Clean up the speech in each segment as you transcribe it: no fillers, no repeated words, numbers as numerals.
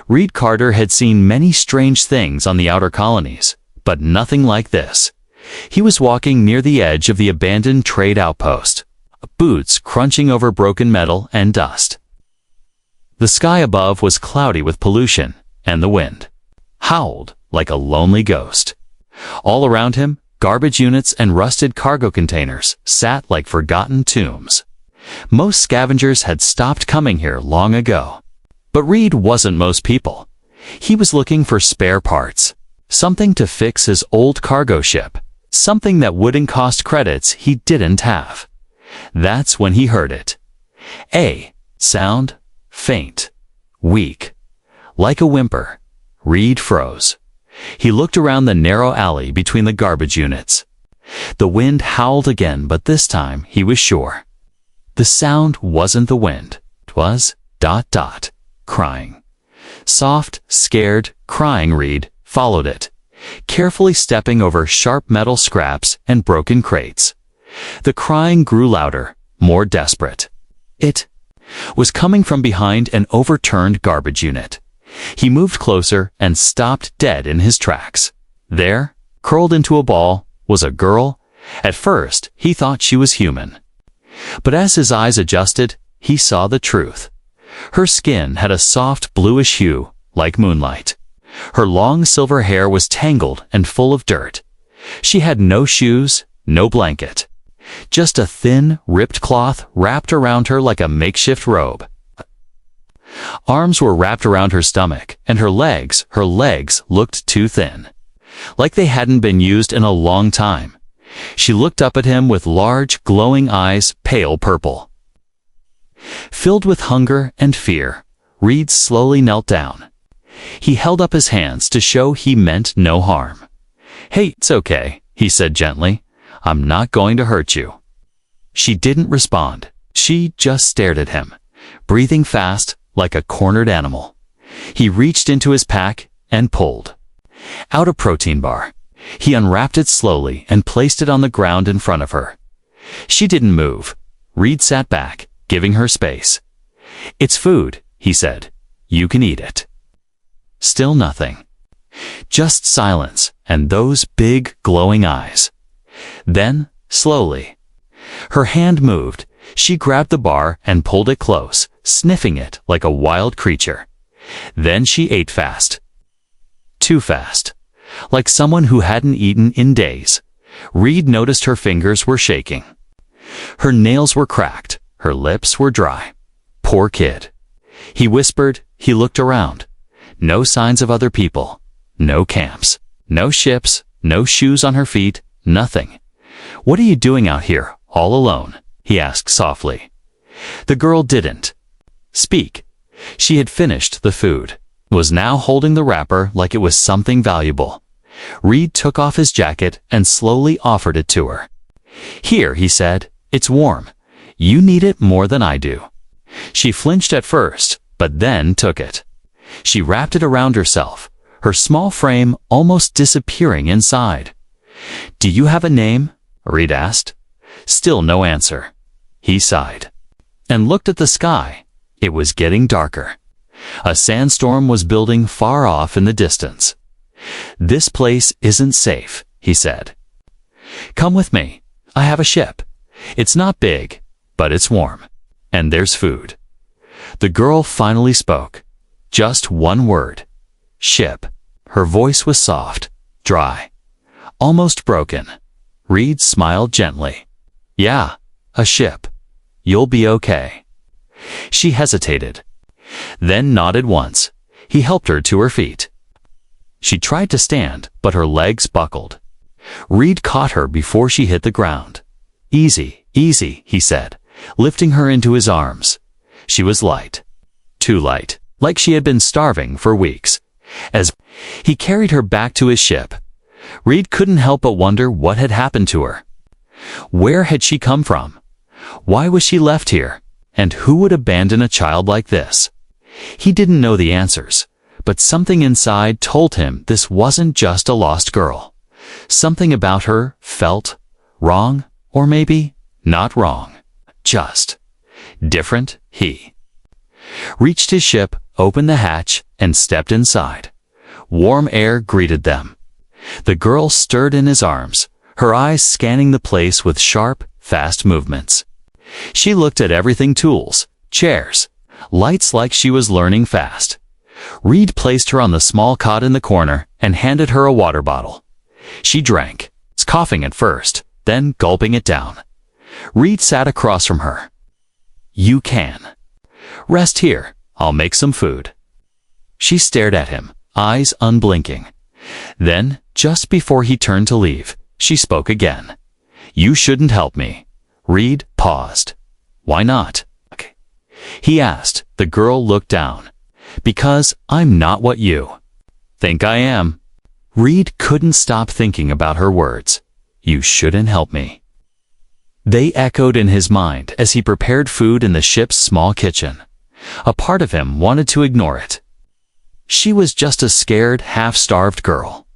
Reed Carter had seen many strange things on the outer colonies, but nothing like this. He was walking near the edge of the abandoned trade outpost, boots crunching over broken metal and dust. The sky above was cloudy with pollution, and the wind howled like a lonely ghost. All around him, garbage units and rusted cargo containers sat like forgotten tombs. Most scavengers had stopped coming here long ago. But Reed wasn't most people. He was looking for spare parts, something to fix his old cargo ship, something that wouldn't cost credits he didn't have. That's when he heard it. A sound, faint, weak, like a whimper. Reed froze. He looked around the narrow alley between the garbage units. The wind howled again, but this time he was sure. The sound wasn't the wind. 'Twas ... crying. Soft, scared, crying. Reed followed it, carefully stepping over sharp metal scraps and broken crates. The crying grew louder, more desperate. It was coming from behind an overturned garbage unit. He moved closer and stopped dead in his tracks. There, curled into a ball, was a girl. At first, he thought she was human. But as his eyes adjusted, he saw the truth. Her skin had a soft bluish hue, like moonlight. Her long silver hair was tangled and full of dirt. She had no shoes, no blanket. Just a thin, ripped cloth wrapped around her like a makeshift robe. Arms were wrapped around her stomach, and her legs looked too thin, like they hadn't been used in a long time. She looked up at him with large, glowing eyes, pale purple. Filled with hunger and fear, Reed slowly knelt down. He held up his hands to show he meant no harm. "Hey, it's okay," he said gently. "I'm not going to hurt you." She didn't respond. She just stared at him, breathing fast like a cornered animal. He reached into his pack and pulled out a protein bar. He unwrapped it slowly and placed it on the ground in front of her. She didn't move. Reed sat back, giving her space. "It's food," he said. "You can eat it." Still nothing. Just silence and those big, glowing eyes. Then, slowly, her hand moved. She grabbed the bar and pulled it close, sniffing it like a wild creature. Then she ate fast. Too fast. Like someone who hadn't eaten in days. Reed noticed her fingers were shaking. Her nails were cracked. Her lips were dry. Poor kid. He whispered. He looked around. No signs of other people. No camps. No ships. No shoes on her feet. Nothing. "What are you doing out here, all alone?" he asked softly. The girl didn't speak. She had finished the food, was now holding the wrapper like it was something valuable. Reed took off his jacket and slowly offered it to her. "Here," he said. "It's warm. You need it more than I do." She flinched at first, but then took it. She wrapped it around herself, her small frame almost disappearing inside. "Do you have a name?" Reed asked. Still no answer. He sighed and looked at the sky. It was getting darker. A sandstorm was building far off in the distance. "This place isn't safe," he said. "Come with me. I have a ship. It's not big, but it's warm. And there's food." The girl finally spoke. Just one word. "Ship." Her voice was soft, dry, almost broken. Reed smiled gently. "Yeah, a ship. You'll be okay." She hesitated, then nodded once. He helped her to her feet. She tried to stand, but her legs buckled. Reed caught her before she hit the ground. "Easy, easy," he said, lifting her into his arms. She was light. Too light, like she had been starving for weeks. As he carried her back to his ship, Reed couldn't help but wonder what had happened to her. Where had she come from? Why was she left here? And who would abandon a child like this? He didn't know the answers, but something inside told him this wasn't just a lost girl. Something about her felt wrong, or maybe not wrong, just different. He reached his ship, opened the hatch, and stepped inside. Warm air greeted them. The girl stirred in his arms, her eyes scanning the place with sharp, fast movements. She looked at everything: tools, chairs, lights, like she was learning fast. Reed placed her on the small cot in the corner and handed her a water bottle. She drank, coughing at first, then gulping it down. Reed sat across from her. "You can. Rest here, I'll make some food." She stared at him, eyes unblinking. Then, just before he turned to leave, she spoke again. "You shouldn't help me." Reed paused. "Why not?" he asked. The girl looked down. "Because I'm not what you think I am." Reed couldn't stop thinking about her words. "You shouldn't help me." They echoed in his mind as he prepared food in the ship's small kitchen. A part of him wanted to ignore it. She was just a scared, half-starved girl.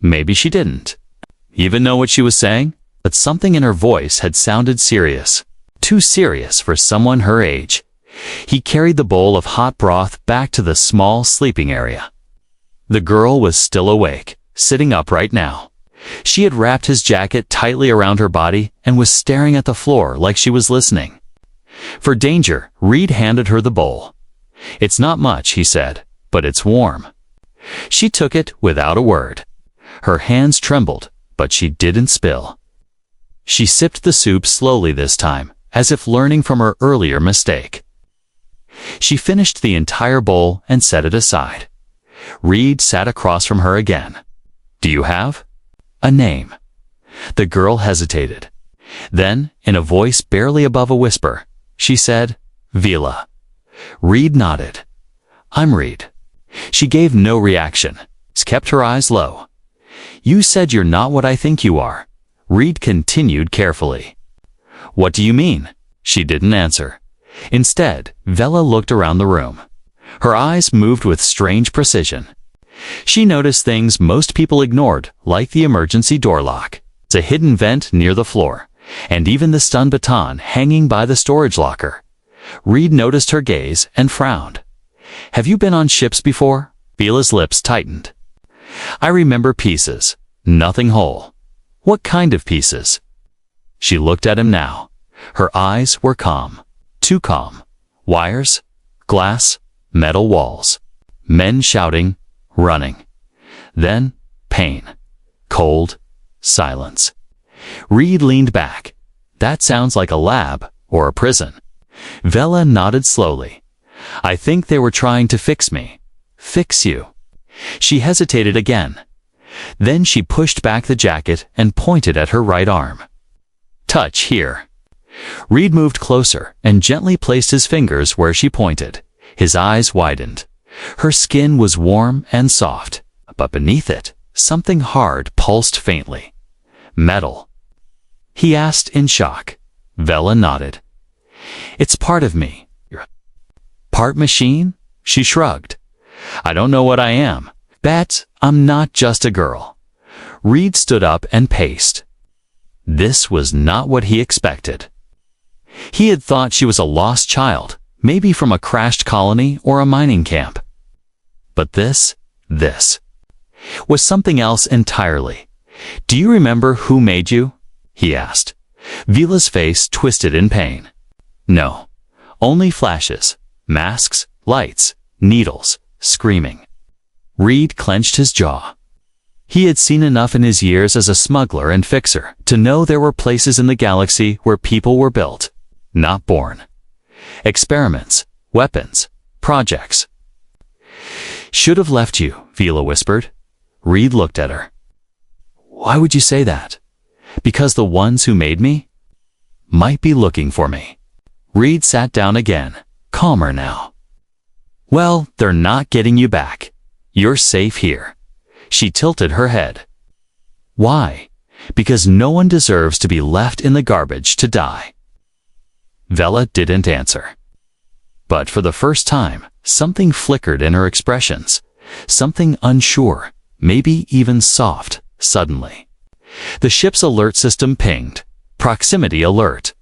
Maybe she didn't even know what she was saying, but something in her voice had sounded serious. Too serious for someone her age. He carried the bowl of hot broth back to the small sleeping area. The girl was still awake, sitting upright now. She had wrapped his jacket tightly around her body and was staring at the floor like she was listening. For danger, Reed handed her the bowl. "It's not much," he said, "but it's warm." She took it without a word. Her hands trembled, but she didn't spill. She sipped the soup slowly this time, as if learning from her earlier mistake. She finished the entire bowl and set it aside. Reed sat across from her again. "Do you have a name?" The girl hesitated. Then, in a voice barely above a whisper, she said, "Vila." Reed nodded. "I'm Reed." She gave no reaction, kept her eyes low. "You said you're not what I think you are." Reed continued carefully. "What do you mean?" She didn't answer. Instead, Vela looked around the room. Her eyes moved with strange precision. She noticed things most people ignored, like the emergency door lock, a hidden vent near the floor, and even the stun baton hanging by the storage locker. Reed noticed her gaze and frowned. "Have you been on ships before?" Vela's lips tightened. "I remember pieces, nothing whole." "What kind of pieces?" She looked at him now. Her eyes were calm. Too calm. Wires, glass, metal walls. Men shouting, running. Then, pain. Cold, silence. Reed leaned back. "That sounds like a lab or a prison." Vela nodded slowly. "I think they were trying to fix me." "Fix you?" She hesitated again. Then she pushed back the jacket and pointed at her right arm. "Touch here." Reed moved closer and gently placed his fingers where she pointed. His eyes widened. Her skin was warm and soft, but beneath it, something hard pulsed faintly. "Metal?" he asked in shock. Vela nodded. "It's part of me." "Part machine?" She shrugged. "I don't know what I am. But I'm not just a girl." Reed stood up and paced. This was not what he expected. He had thought she was a lost child, maybe from a crashed colony or a mining camp. But this was something else entirely. "Do you remember who made you?" he asked. Vila's face twisted in pain. "No. Only flashes, masks, lights, needles, screaming." Reed clenched his jaw. He had seen enough in his years as a smuggler and fixer to know there were places in the galaxy where people were built, not born. Experiments, weapons, projects. "Should have left you," Vila whispered. Reed looked at her. "Why would you say that?" "Because the ones who made me might be looking for me." Reed sat down again, calmer now. "Well, they're not getting you back. You're safe here." She tilted her head. "Why?" "Because no one deserves to be left in the garbage to die." Vela didn't answer. But for the first time, something flickered in her expressions. Something unsure, maybe even soft, suddenly. The ship's alert system pinged. Proximity alert.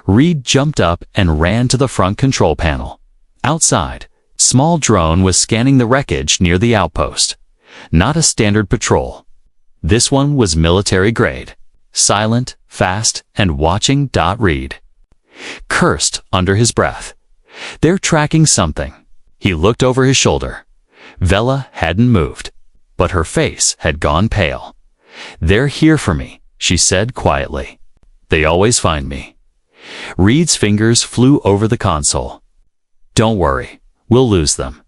Reed jumped up and ran to the front control panel. Outside, Small drone was scanning the wreckage near the outpost. Not a standard patrol. This one was military grade. Silent, fast, and watching. Reed cursed under his breath. They're tracking something. He looked over his shoulder. Vela hadn't moved, but her face had gone pale. They're here for me, she said quietly. They always find me. Reed's fingers flew over the console. Don't worry, we'll lose them.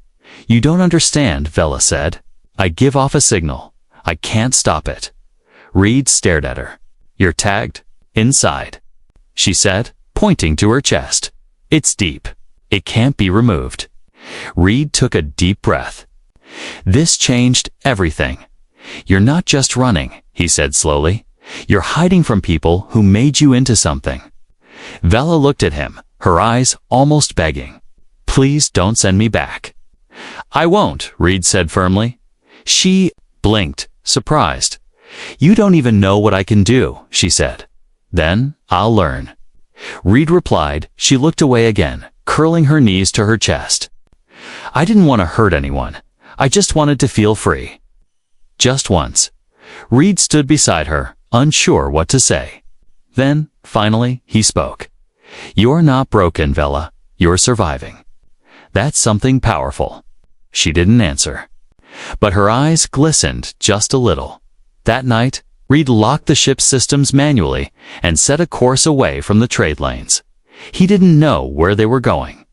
You don't understand, Vela said. I give off a signal. I can't stop it. Reed stared at her. You're tagged? Inside, she said, pointing to her chest. It's deep. It can't be removed. Reed took a deep breath. This changed everything. You're not just running, he said slowly. You're hiding from people who made you into something. Vela looked at him, her eyes almost begging. Please don't send me back. I won't, Reed said firmly. She blinked, surprised. You don't even know what I can do, she said. Then I'll learn. Reed replied. She looked away again, curling her knees to her chest. I didn't want to hurt anyone. I just wanted to feel free. Just once. Reed stood beside her, unsure what to say. Then, finally, he spoke. You're not broken, Vela. You're surviving. That's something powerful. She didn't answer. But her eyes glistened just a little. That night, Reed locked the ship's systems manually and set a course away from the trade lanes. He didn't know where they were going.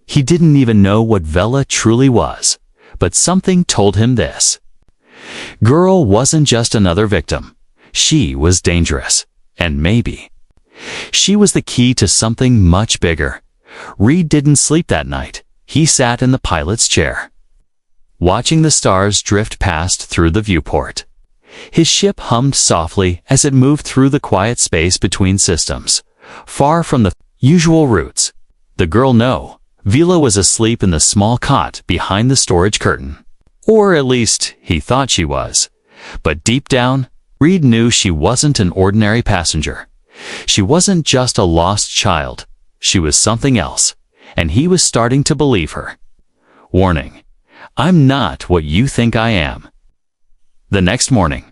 He didn't even know what Vela truly was, but something told him this. Girl wasn't just another victim. She was dangerous, and maybe she was the key to something much bigger. Reed didn't sleep that night. He sat in the pilot's chair, watching the stars drift past through the viewport. His ship hummed softly as it moved through the quiet space between systems, far from the usual routes. The girl no. Vela was asleep in the small cot behind the storage curtain. Or at least, he thought she was. But deep down, Reed knew she wasn't an ordinary passenger. She wasn't just a lost child. She was something else, and he was starting to believe her. Warning. I'm not what you think I am. The next morning,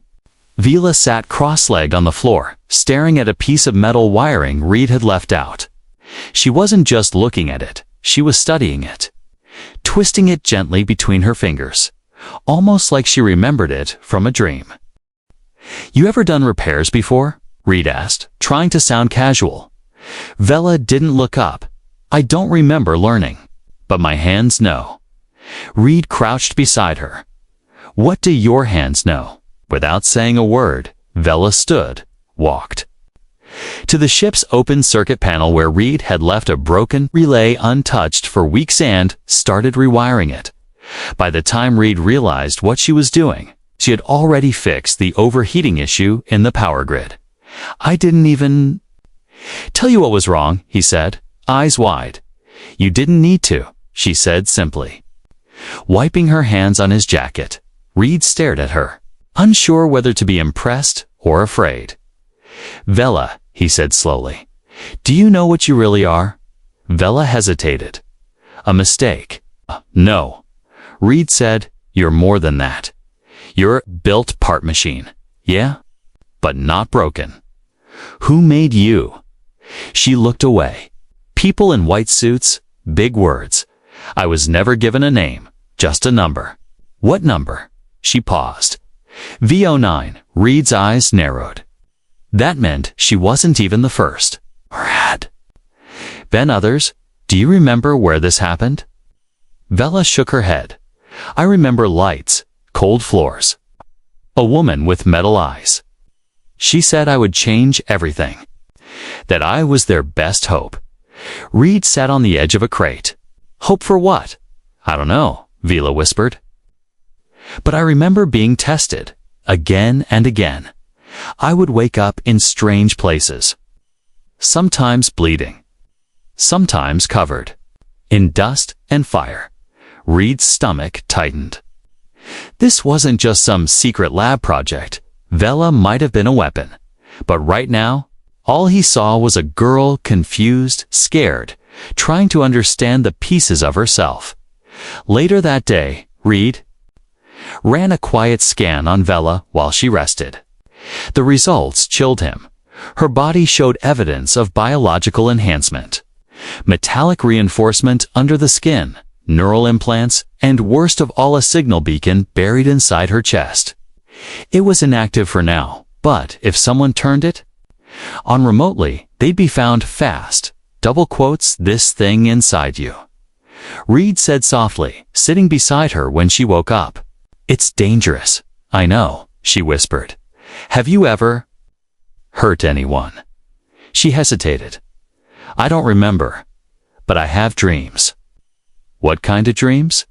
Vela sat cross-legged on the floor, staring at a piece of metal wiring Reed had left out. She wasn't just looking at it, she was studying it, twisting it gently between her fingers, almost like she remembered it from a dream. You ever done repairs before? Reed asked, trying to sound casual. Vela didn't look up. I don't remember learning, but my hands know. Reed crouched beside her. What do your hands know? Without saying a word, Vela stood, walked to the ship's open circuit panel where Reed had left a broken relay untouched for weeks and started rewiring it. By the time Reed realized what she was doing, she had already fixed the overheating issue in the power grid. I didn't even tell you what was wrong, he said, eyes wide. You didn't need to, she said simply. Wiping her hands on his jacket, Reed stared at her, unsure whether to be impressed or afraid. Vela, he said slowly, do you know what you really are? Vela hesitated. A mistake. No. Reed said, you're more than that. You're a built part machine. Yeah? But not broken. Who made you? She looked away. People in white suits, big words. I was never given a name, just a number. What number? She paused. V09, Reed's eyes narrowed. That meant she wasn't even the first, or had been others. Do you remember where this happened? Vela shook her head. I remember lights, cold floors, a woman with metal eyes. She said I would change everything, that I was their best hope. Reed sat on the edge of a crate. Hope for what? I don't know, Vela whispered. But I remember being tested, again and again. I would wake up in strange places, sometimes bleeding, sometimes covered in dust and fire. Reed's stomach tightened. This wasn't just some secret lab project. Vela might have been a weapon, but right now, all he saw was a girl confused, scared, trying to understand the pieces of herself. Later that day, Reed ran a quiet scan on Vela while she rested. The results chilled him. Her body showed evidence of biological enhancement. Metallic reinforcement under the skin, neural implants, and worst of all, a signal beacon buried inside her chest. It was inactive for now, but if someone turned it on remotely, they'd be found fast. Double quotes, this thing inside you. Reed said softly, sitting beside her when she woke up. It's dangerous. I know, she whispered. Have you ever hurt anyone? She hesitated. I don't remember, but I have dreams. What kind of dreams?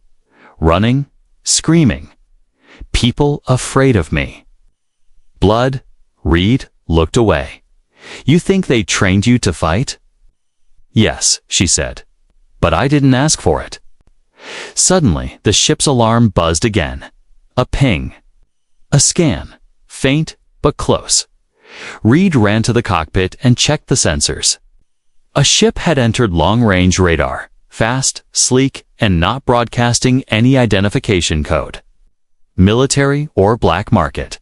Running, screaming, people afraid of me. Blood? Reed looked away. You think they trained you to fight? Yes, she said, but I didn't ask for it. Suddenly, the ship's alarm buzzed again. A ping. A scan. Faint, but close. Reed ran to the cockpit and checked the sensors. A ship had entered long-range radar, fast, sleek, and not broadcasting any identification code. Military or black market.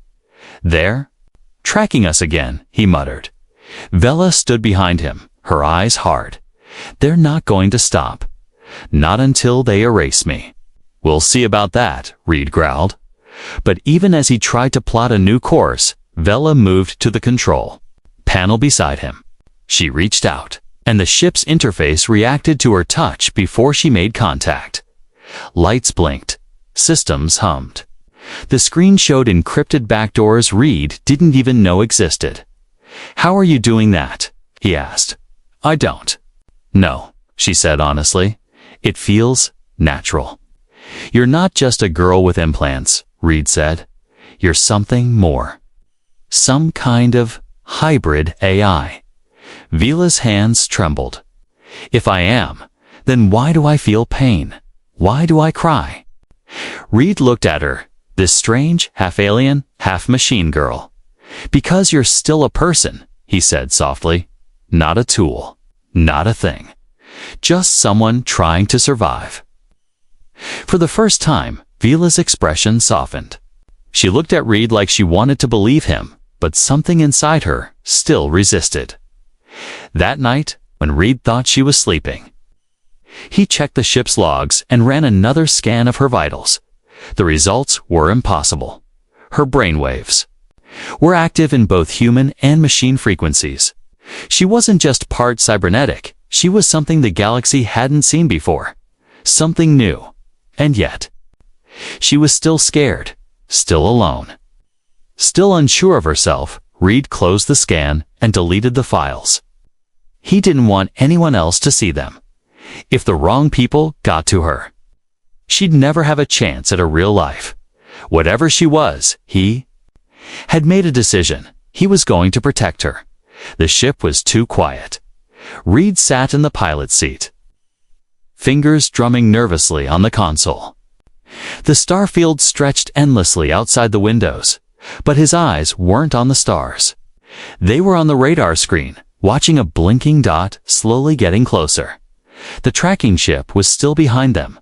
There? Tracking us again, he muttered. Vela stood behind him, her eyes hard. They're not going to stop. Not until they erase me. We'll see about that, Reed growled. But even as he tried to plot a new course, Vela moved to the control panel beside him. She reached out, and the ship's interface reacted to her touch before she made contact. Lights blinked. Systems hummed. The screen showed encrypted backdoors Reed didn't even know existed. How are you doing that? He asked. I don't. No, she said honestly. It feels natural. You're not just a girl with implants, Reed said. You're something more. Some kind of hybrid AI. Vela's hands trembled. If I am, then why do I feel pain? Why do I cry? Reed looked at her, this strange, half-alien, half-machine girl. Because you're still a person, he said softly. Not a tool. Not a thing. Just someone trying to survive. For the first time, Vela's expression softened. She looked at Reed like she wanted to believe him, but something inside her still resisted. That night, when Reed thought she was sleeping, he checked the ship's logs and ran another scan of her vitals. The results were impossible. Her brainwaves were active in both human and machine frequencies. She wasn't just part cybernetic, she was something the galaxy hadn't seen before. Something new. And yet, she was still scared, still alone. Still unsure of herself, Reed closed the scan and deleted the files. He didn't want anyone else to see them. If the wrong people got to her, she'd never have a chance at a real life. Whatever she was, he had made a decision. He was going to protect her. The ship was too quiet. Reed sat in the pilot's seat, fingers drumming nervously on the console. The starfield stretched endlessly outside the windows, but his eyes weren't on the stars. They were on the radar screen, watching a blinking dot slowly getting closer. The tracking ship was still behind them,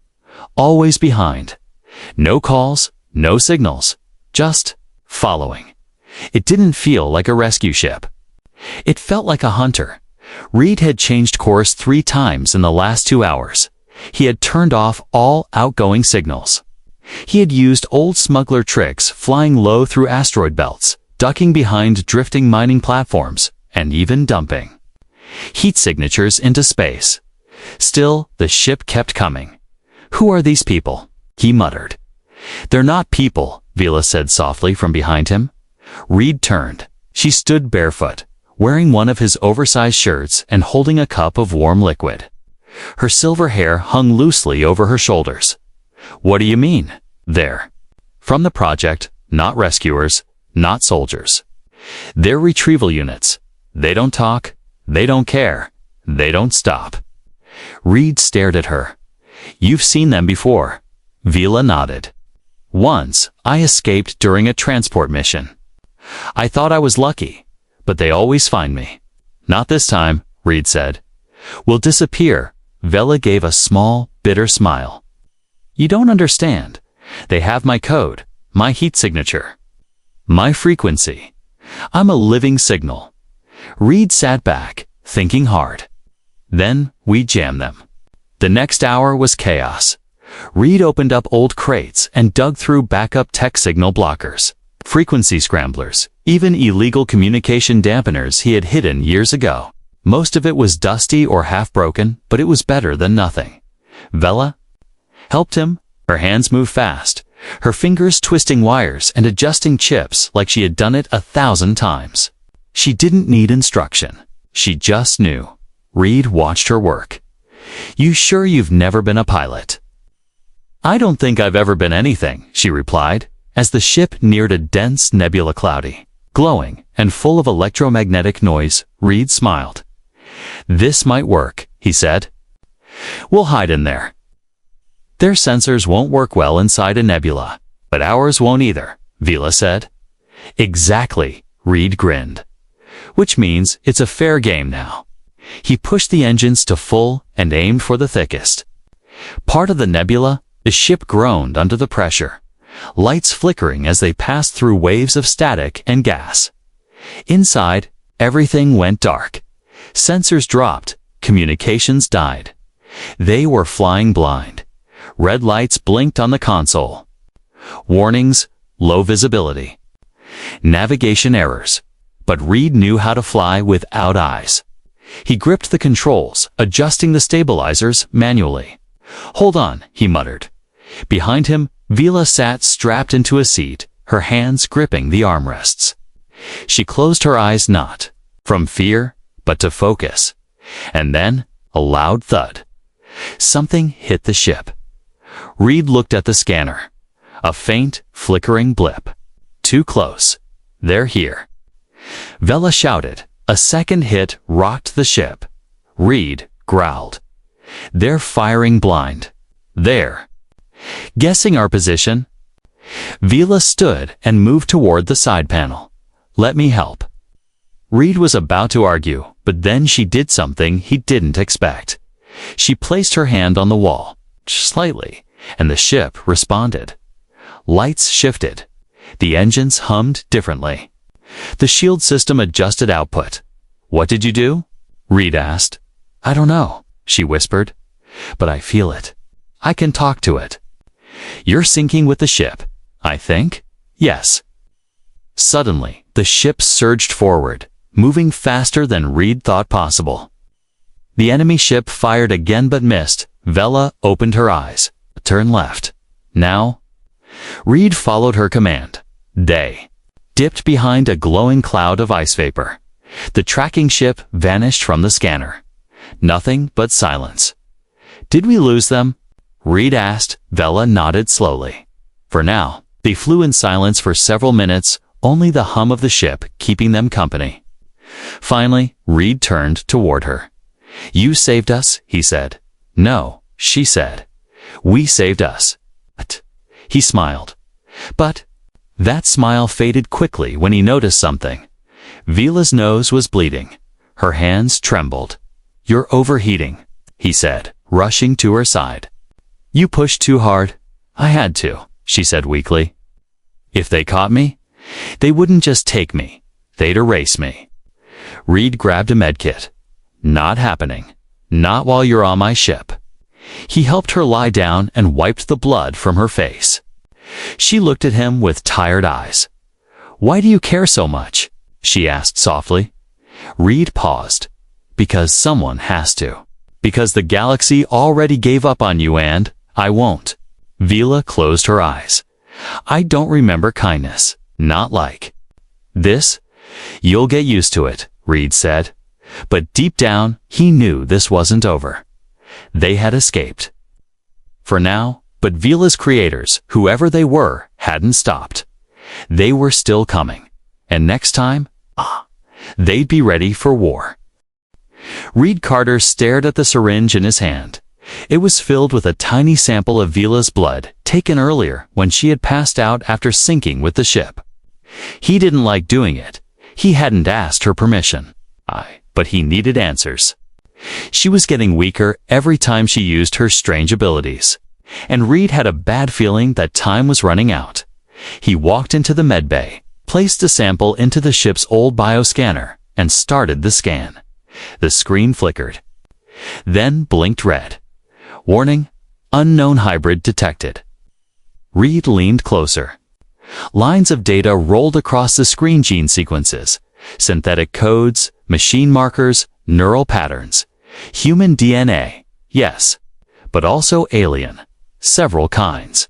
always behind. No calls, no signals, just following. It didn't feel like a rescue ship. It felt like a hunter. Reed had changed course 3 times in the last 2 hours. He had turned off all outgoing signals. He had used old smuggler tricks, flying low through asteroid belts, ducking behind drifting mining platforms, and even dumping heat signatures into space. Still, the ship kept coming. Who are these people? He muttered. They're not people, Vela said softly from behind him. Reed turned. She stood barefoot, wearing one of his oversized shirts and holding a cup of warm liquid. Her silver hair hung loosely over her shoulders. What do you mean, there? From the project, not rescuers, not soldiers. They're retrieval units. They don't talk, they don't care, they don't stop. Reed stared at her. You've seen them before. Vela nodded. Once, I escaped during a transport mission. I thought I was lucky, but they always find me. Not this time, Reed said. We'll disappear. Vela gave a small, bitter smile. You don't understand. They have my code, my heat signature, my frequency. I'm a living signal. Reed sat back, thinking hard. Then we jammed them. The next hour was chaos. Reed opened up old crates and dug through backup tech signal blockers, frequency scramblers, even illegal communication dampeners he had hidden years ago. Most of it was dusty or half-broken, but it was better than nothing. Vela helped him. Her hands moved fast, her fingers twisting wires and adjusting chips like she had done it 1,000 times. She didn't need instruction. She just knew. Reed watched her work. You sure you've never been a pilot? I don't think I've ever been anything, she replied, as the ship neared a dense nebula cloudy, glowing and full of electromagnetic noise. Reed smiled. This might work, he said. We'll hide in there. Their sensors won't work well inside a nebula, but ours won't either, Vela said. Exactly, Reed grinned. Which means it's a fair game now. He pushed the engines to full and aimed for the thickest. Part of the nebula, the ship groaned under the pressure, lights flickering as they passed through waves of static and gas. Inside, everything went dark. Sensors dropped, communications died. They were flying blind. Red lights blinked on the console. Warnings, low visibility. Navigation errors. But Reed knew how to fly without eyes. He gripped the controls, adjusting the stabilizers manually. Hold on, he muttered. Behind him, Vela sat strapped into a seat, her hands gripping the armrests. She closed her eyes not from fear, but to focus. And then, a loud thud. Something hit the ship. Reed looked at the scanner. A faint, flickering blip. Too close. They're here. Vela shouted. A second hit rocked the ship. Reed growled. They're firing blind. There. Guessing our position? Vela stood and moved toward the side panel. Let me help. Reed was about to argue, but then she did something he didn't expect. She placed her hand on the wall, slightly, and the ship responded. Lights shifted. The engines hummed differently. The shield system adjusted output. What did you do? Reed asked. I don't know, she whispered. But I feel it. I can talk to it. You're sinking with the ship, I think? Yes. Suddenly, the ship surged forward, moving faster than Reed thought possible. The enemy ship fired again but missed. Vela opened her eyes. Turn left. Now? Reed followed her command. They dipped behind a glowing cloud of ice vapor. The tracking ship vanished from the scanner. Nothing but silence. Did we lose them? Reed asked. Vela nodded slowly. For now, they flew in silence for several minutes, only the hum of the ship keeping them company. Finally, Reed turned toward her. You saved us, he said. No, she said. We saved us. But he smiled. But that smile faded quickly when he noticed something. Vela's nose was bleeding. Her hands trembled. You're overheating, he said, rushing to her side. You pushed too hard. I had to, she said weakly. If they caught me, they wouldn't just take me. They'd erase me. Reed grabbed a medkit. Not happening. Not while you're on my ship. He helped her lie down and wiped the blood from her face. She looked at him with tired eyes. Why do you care so much? She asked softly. Reed paused. Because someone has to. Because the galaxy already gave up on you and I won't. Vela closed her eyes. I don't remember kindness. Not like this. You'll get used to it, Reed said. But deep down, he knew this wasn't over. They had escaped. For now, but Vela's creators, whoever they were, hadn't stopped. They were still coming. And next time, they'd be ready for war. Reed Carter stared at the syringe in his hand. It was filled with a tiny sample of Vela's blood, taken earlier when she had passed out after sinking with the ship. He didn't like doing it. He hadn't asked her permission. But he needed answers. She was getting weaker every time she used her strange abilities. and Reed had a bad feeling that time was running out. He walked into the medbay, placed a sample into the ship's old bioscanner, and started the scan. The screen flickered, then blinked red. Warning, unknown hybrid detected. Reed leaned closer. Lines of data rolled across the screen: gene sequences, synthetic codes, machine markers, neural patterns. Human DNA, yes, but also alien, several kinds.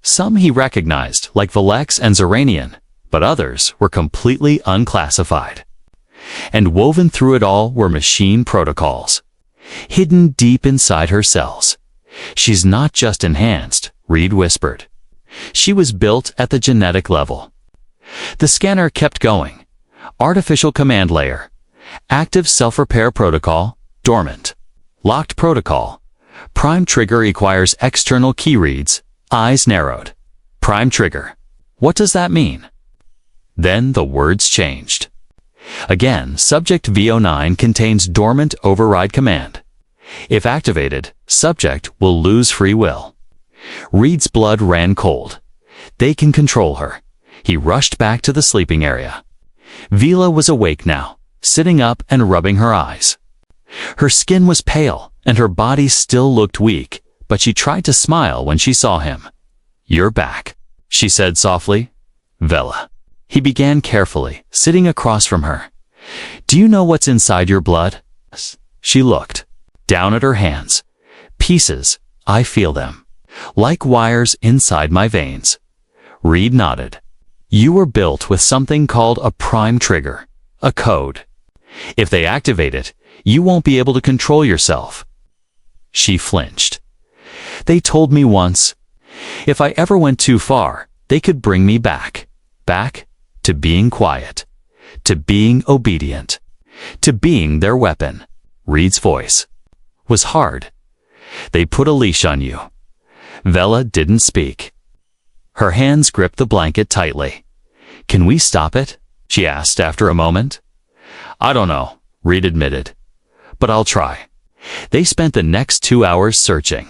Some he recognized, like Velex and Xeranian, but others were completely unclassified. And woven through it all were machine protocols, hidden deep inside her cells. She's not just enhanced, Reed whispered. She was built at the genetic level. The scanner kept going. Artificial command layer. Active self-repair protocol, dormant. Locked protocol. Prime trigger requires external key reads, eyes narrowed. Prime trigger. What does that mean? Then the words changed. Again, subject V09 contains dormant override command. If activated, subject will lose free will. Reed's blood ran cold. They can control her. He rushed back to the sleeping area. Vila was awake now, sitting up and rubbing her eyes. Her skin was pale, and her body still looked weak, but she tried to smile when she saw him. "You're back," she said softly. "Vela." He began carefully, sitting across from her. "Do you know what's inside your blood?" She looked down at her hands. "Pieces, I feel them. Like wires inside my veins." Reed nodded. "You were built with something called a prime trigger, a code. If they activate it, you won't be able to control yourself." She flinched. "They told me once, if I ever went too far, they could bring me back. Back to being quiet, to being obedient, to being their weapon." Reed's voice was hard. "They put a leash on you." Vela didn't speak. Her hands gripped the blanket tightly. "Can we stop it?" she asked after a moment. "I don't know," Reed admitted, "but I'll try." They spent the next 2 hours searching.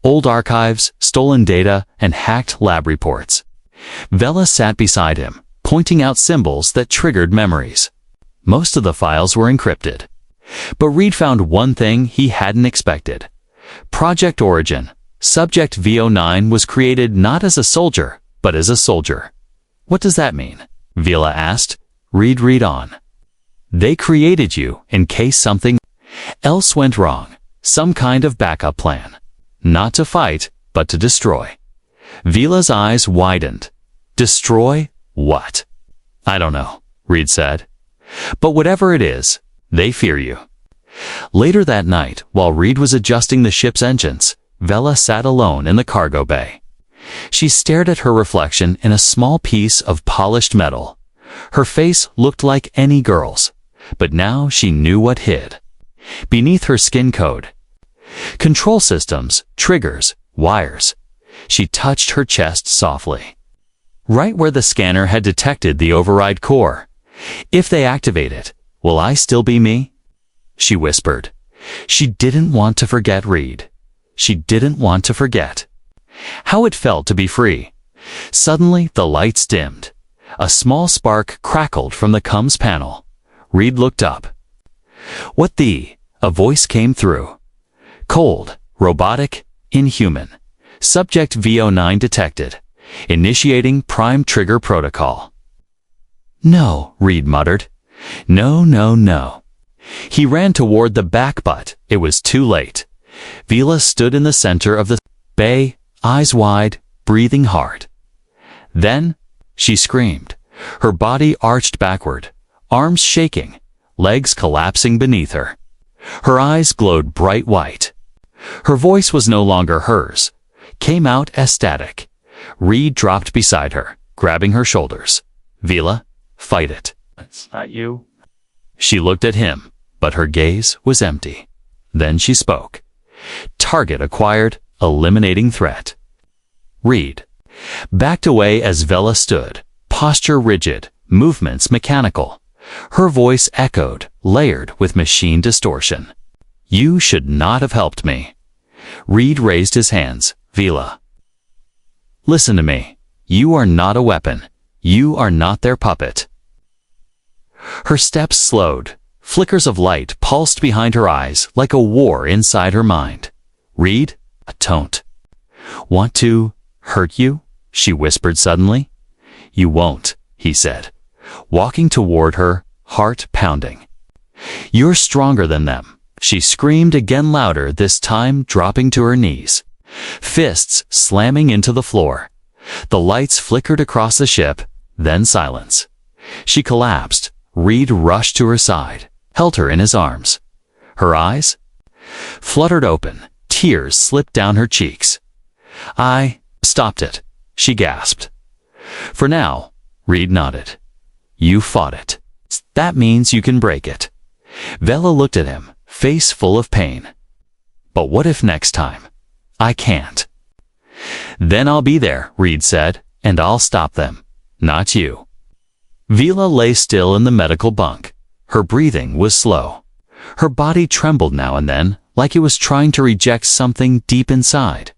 Old archives, stolen data, and hacked lab reports. Vela sat beside him, pointing out symbols that triggered memories. Most of the files were encrypted. But Reed found one thing he hadn't expected. Project Origin. Subject V09 was created not as a soldier, but as a soldier. "What does that mean?" Vila asked. Read on. "They created you in case something else went wrong. Some kind of backup plan. Not to fight, but to destroy." Vila's eyes widened. "Destroy what?" "I don't know," Reed said. "But whatever it is, they fear you." Later that night, while Reed was adjusting the ship's engines, Vela sat alone in the cargo bay. She stared at her reflection in a small piece of polished metal. Her face looked like any girl's, but now she knew what hid beneath her skin code. Control systems, triggers, wires. She touched her chest softly, right where the scanner had detected the override core. "If they activate it, will I still be me?" she whispered. She didn't want to forget Reed. She didn't want to forget how it felt to be free. Suddenly, the lights dimmed. A small spark crackled from the comms panel. Reed looked up. "What the?" A voice came through. "Cold, robotic, inhuman. Subject V09 detected. Initiating prime trigger protocol." "No," Reed muttered. "No, no, no." He ran toward the back, but it was too late. Vila stood in the center of the bay, eyes wide, breathing hard. Then she screamed. Her body arched backward, arms shaking, legs collapsing beneath her. Her eyes glowed bright white. Her voice was no longer hers, came out as static. Reed dropped beside her, grabbing her shoulders. "Vila, fight it." "It's not you." She looked at him, but her gaze was empty. Then she spoke. "Target acquired, eliminating threat." Reed backed away as Vela stood, posture rigid, movements mechanical. Her voice echoed, layered with machine distortion. "You should not have helped me." Reed raised his hands. Vila. Listen to me. You are not a weapon. You are not their puppet. Her steps slowed. Flickers of light pulsed behind her eyes like a war inside her mind. Reed, I don't want to hurt you, she whispered suddenly. You won't, he said, walking toward her, heart pounding. You're stronger than them, she screamed again louder, this time dropping to her knees. Fists slamming into the floor. The lights flickered across the ship, then silence. She collapsed. Reed rushed to her side, held her in his arms. Her eyes fluttered open. Tears slipped down her cheeks. I stopped it, she gasped. For now, Reed nodded. You fought it. That means you can break it. Vela looked at him, face full of pain. But what if next time? I can't. Then I'll be there, Reed said, and I'll stop them. Not you. Vila lay still in the medical bunk. Her breathing was slow. Her body trembled now and then, like it was trying to reject something deep inside.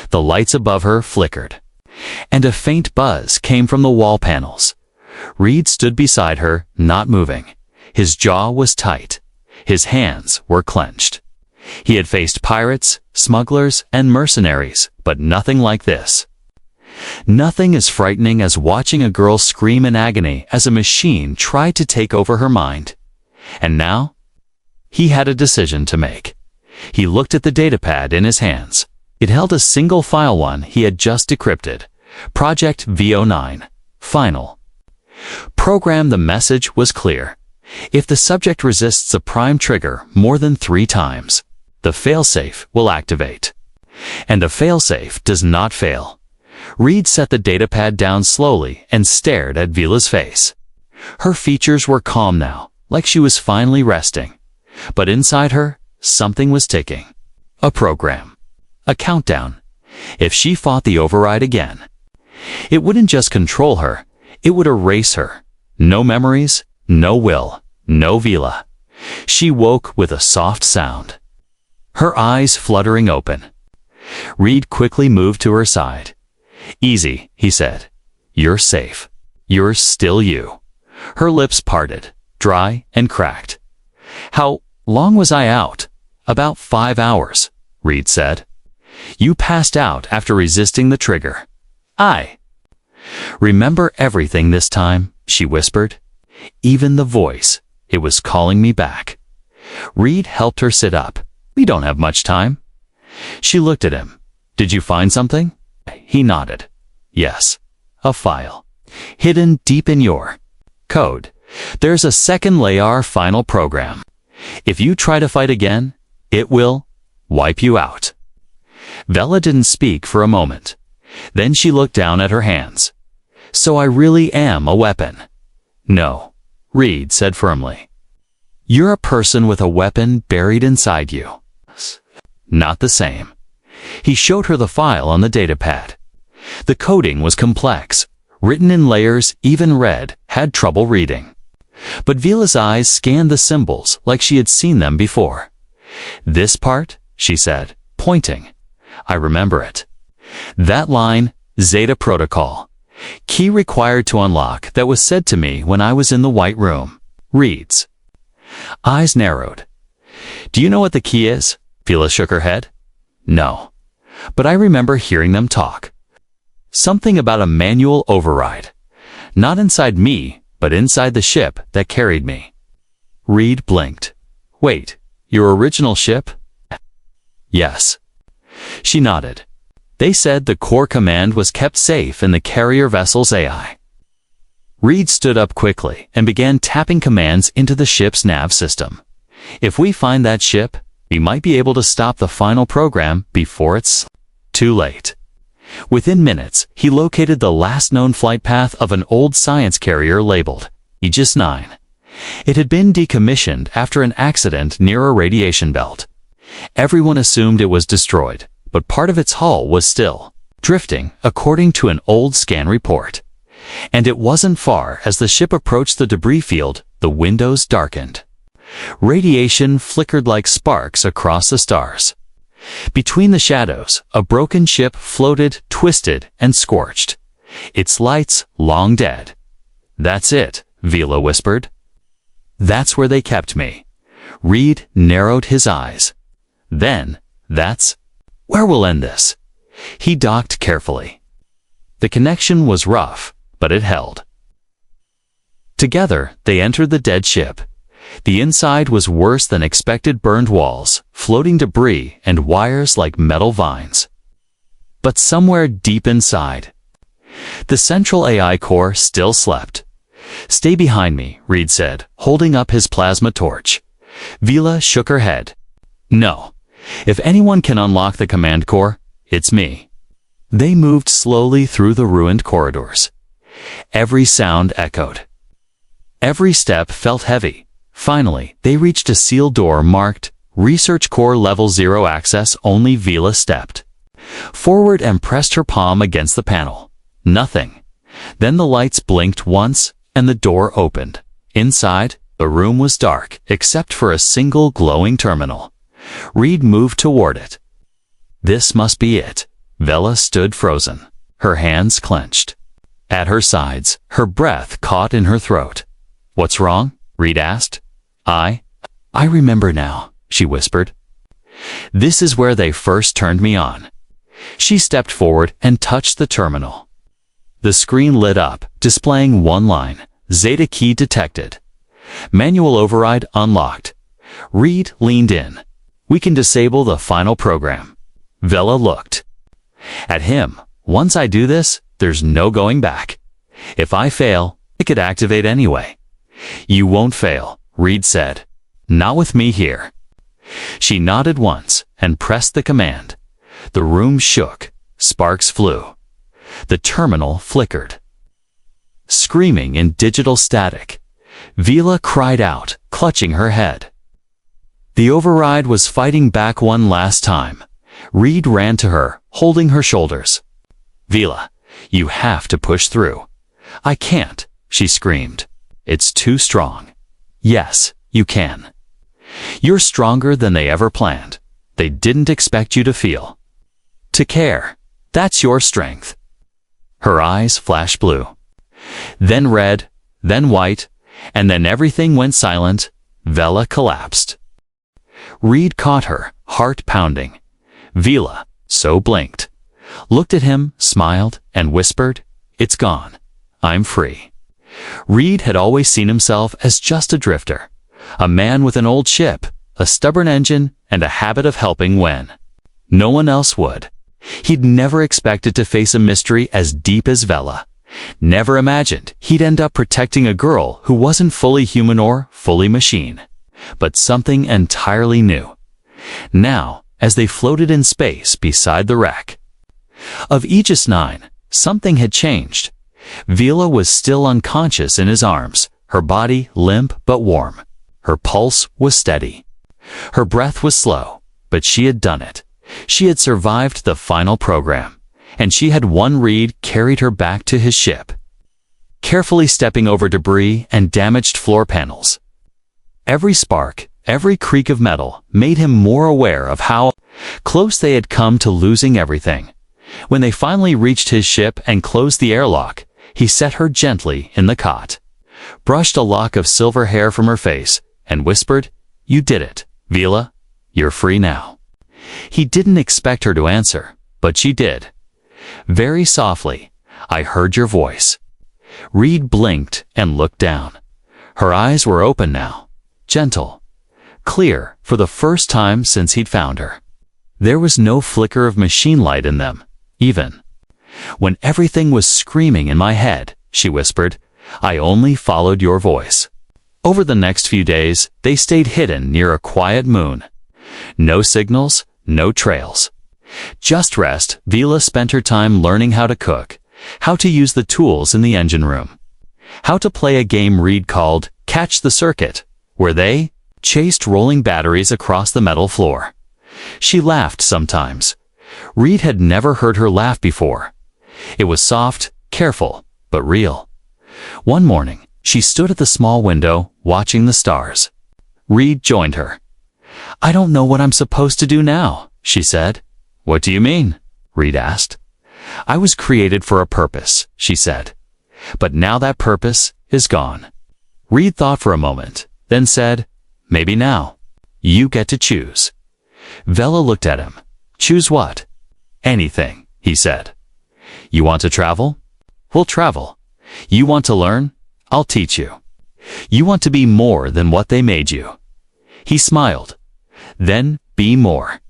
The lights above her flickered, and a faint buzz came from the wall panels. Reed stood beside her, not moving. His jaw was tight. His hands were clenched. He had faced pirates, smugglers, and mercenaries, but nothing like this. Nothing as frightening as watching a girl scream in agony as a machine tried to take over her mind. And now, he had a decision to make. He looked at the datapad in his hands. It held a single file, one he had just decrypted. Project V09. Final. Program. The message was clear. If the subject resists a prime trigger more than 3 times, the failsafe will activate. And a failsafe does not fail. Reed set the datapad down slowly and stared at Vila's face. Her features were calm now, like she was finally resting. But inside her, something was ticking. A program. A countdown. If she fought the override again, it wouldn't just control her, it would erase her. No memories, no will, no Vila. She woke with a soft sound, her eyes fluttering open. Reed quickly moved to her side. Easy, he said. You're safe. You're still you. Her lips parted, dry and cracked. How long was I out? About 5 hours, Reed said. You passed out after resisting the trigger. I remember everything this time, she whispered. Even the voice, it was calling me back. Reed helped her sit up. We don't have much time. She looked at him. Did you find something? He nodded. Yes, a file. Hidden deep in your code. There's a second layer final program. If you try to fight again, it will wipe you out. Vela didn't speak for a moment. Then she looked down at her hands. So I really am a weapon. No, Reed said firmly. You're a person with a weapon buried inside you. Not the same. He showed her the file on the datapad. The coding was complex, written in layers even Red had trouble reading. But Vila's eyes scanned the symbols like she had seen them before. This part, she said, pointing. I remember it. That line, Zeta Protocol. Key required to unlock, that was said to me when I was in the White Room. Reed's eyes narrowed. Do you know what the key is? Vila shook her head. No. But I remember hearing them talk. Something about a manual override. Not inside me, but inside the ship that carried me. Reed blinked. Wait, your original ship? Yes. She nodded. They said the core command was kept safe in the carrier vessel's AI. Reed stood up quickly and began tapping commands into the ship's nav system. If we find that ship, we might be able to stop the final program before it's too late. Within minutes, he located the last known flight path of an old science carrier labeled Aegis 9. It had been decommissioned after an accident near a radiation belt. Everyone assumed it was destroyed, but part of its hull was still drifting, according to an old scan report. And it wasn't far. As the ship approached the debris field, the windows darkened. Radiation flickered like sparks across the stars. Between the shadows, a broken ship floated, twisted, and scorched. Its lights long dead. "That's it," Vila whispered. "That's where they kept me." Reed narrowed his eyes. "Then, that's where we'll end this." He docked carefully. The connection was rough, but it held. Together, they entered the dead ship. The inside was worse than expected: burned walls, floating debris, and wires like metal vines. But somewhere deep inside, the central AI core still slept. "Stay behind me," Reed said, holding up his plasma torch. Vila shook her head. "No. If anyone can unlock the command core, it's me." They moved slowly through the ruined corridors. Every sound echoed. Every step felt heavy. Finally, they reached a sealed door marked Research Core Level 0 Access Only. Vila stepped forward and pressed her palm against the panel. Nothing. Then the lights blinked once, and the door opened. Inside, the room was dark, except for a single glowing terminal. Reed moved toward it. This must be it. Vela stood frozen, her hands clenched. At her sides, her breath caught in her throat. "What's wrong?" Reed asked. I remember now," she whispered. "This is where they first turned me on." She stepped forward and touched the terminal. The screen lit up, displaying one line: Zeta key detected. Manual override unlocked. Reed leaned in. "We can disable the final program." Vela looked at him. "Once I do this, there's no going back. If I fail, it could activate anyway." "You won't fail," Reed said. "Not with me here." She nodded once and pressed the command. The room shook. Sparks flew. The terminal flickered. Screaming in digital static, Vila cried out, clutching her head. The override was fighting back one last time. Reed ran to her, holding her shoulders. "Vila, you have to push through." "I can't," she screamed. "It's too strong." "Yes, you can. You're stronger than they ever planned. They didn't expect you to feel. To care. That's your strength." Her eyes flashed blue. Then red, then white, and then everything went silent. Vela collapsed. Reed caught her, heart pounding. Vila, so blinked, looked at him, smiled, and whispered, "It's gone. I'm free." Reed had always seen himself as just a drifter, a man with an old ship, a stubborn engine, and a habit of helping when no one else would. He'd never expected to face a mystery as deep as Vela. Never imagined he'd end up protecting a girl who wasn't fully human or fully machine, but something entirely new. Now, as they floated in space beside the wreck of Aegis 9, something had changed. Vila was still unconscious in his arms, her body limp but warm. Her pulse was steady. Her breath was slow, but she had done it. She had survived the final program, and she had won. Reed carried her back to his ship, carefully stepping over debris and damaged floor panels. Every spark, every creak of metal made him more aware of how close they had come to losing everything. When they finally reached his ship and closed the airlock, he set her gently in the cot, brushed a lock of silver hair from her face, and whispered, "You did it, Vila. You're free now." He didn't expect her to answer, but she did. Very softly, "I heard your voice." Reed blinked and looked down. Her eyes were open now, gentle, clear, for the first time since he'd found her. There was no flicker of machine light in them, even when everything was screaming in my head, she whispered. "I only followed your voice." Over the next few days, they stayed hidden near a quiet moon. No signals, no trails. Just rest. Vila spent her time learning how to cook, how to use the tools in the engine room, how to play a game Reed called Catch the Circuit, where they chased rolling batteries across the metal floor. She laughed sometimes. Reed had never heard her laugh before. It was soft, careful, but real. One morning, she stood at the small window, watching the stars. Reed joined her. "I don't know what I'm supposed to do now," she said. What do you mean? Reed asked. I was created for a purpose, she said. But now that purpose is gone. Reed thought for a moment, then said, maybe now. You get to choose. Vela looked at him. Choose what? Anything, he said. You want to travel? We'll travel. You want to learn? I'll teach you. You want to be more than what they made you. He smiled. Then be more.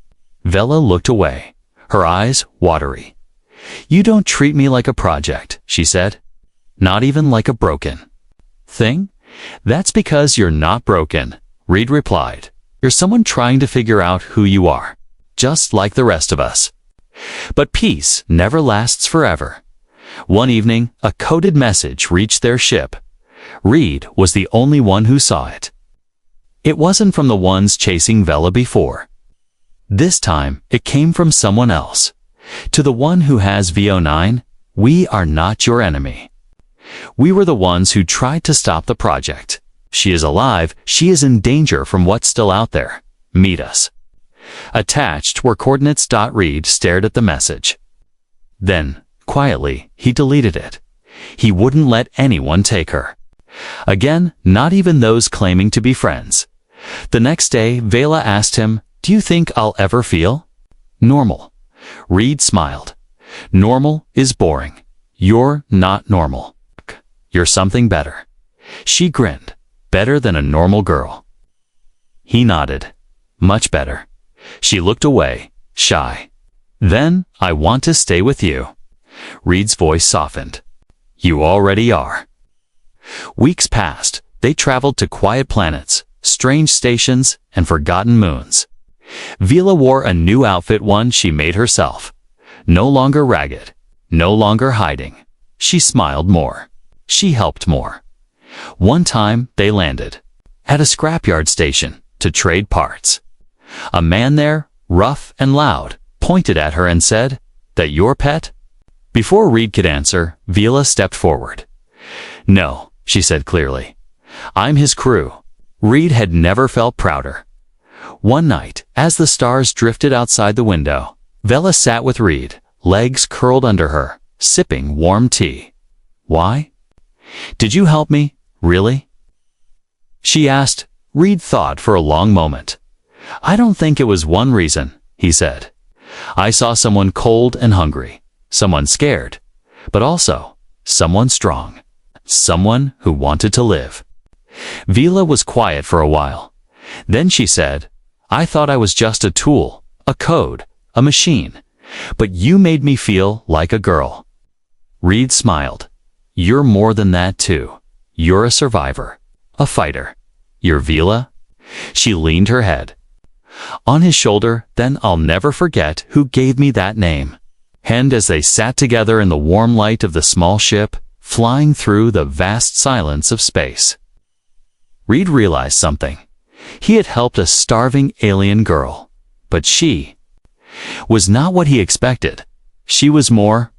Vela looked away, her eyes watery. You don't treat me like a project, she said. Not even like a broken thing? That's because you're not broken, Reed replied. You're someone trying to figure out who you are, just like the rest of us. But peace never lasts forever. One evening, a coded message reached their ship. Reed was the only one who saw it. It wasn't from the ones chasing Vela before. This time, it came from someone else. To the one who has VO9, we are not your enemy. We were the ones who tried to stop the project. She is alive. She is in danger from what's still out there. Meet us. Attached were coordinates. Reed stared at the message. Then, quietly, he deleted it. He wouldn't let anyone take her. Again, not even those claiming to be friends. The next day, Vela asked him, do you think I'll ever feel normal? Reed smiled. Normal is boring. You're not normal. You're something better. She grinned. Better than a normal girl. He nodded. Much better. She looked away, shy. Then, I want to stay with you. Reed's voice softened. You already are. Weeks passed. They traveled to quiet planets, strange stations, and forgotten moons. Vela wore a new outfit, one she made herself. No longer ragged. No longer hiding. She smiled more. She helped more. One time, they landed at a scrapyard station to trade parts. A man there, rough and loud, pointed at her and said, that your pet? Before Reed could answer, Vela stepped forward. No, she said clearly. I'm his crew. Reed had never felt prouder. One night, as the stars drifted outside the window, Vela sat with Reed, legs curled under her, sipping warm tea. Why? Did you help me? Really? She asked. Reed thought for a long moment. I don't think it was one reason, he said. I saw someone cold and hungry, someone scared, but also someone strong, someone who wanted to live. Vela was quiet for a while. Then she said, I thought I was just a tool, a code, a machine, but you made me feel like a girl. Reed smiled. You're more than that too. You're a survivor, a fighter. You're Vela? She leaned her head on his shoulder. Then I'll never forget who gave me that name. And as they sat together in the warm light of the small ship, flying through the vast silence of space, Reed realized something. He had helped a starving alien girl, but she was not what he expected. She was more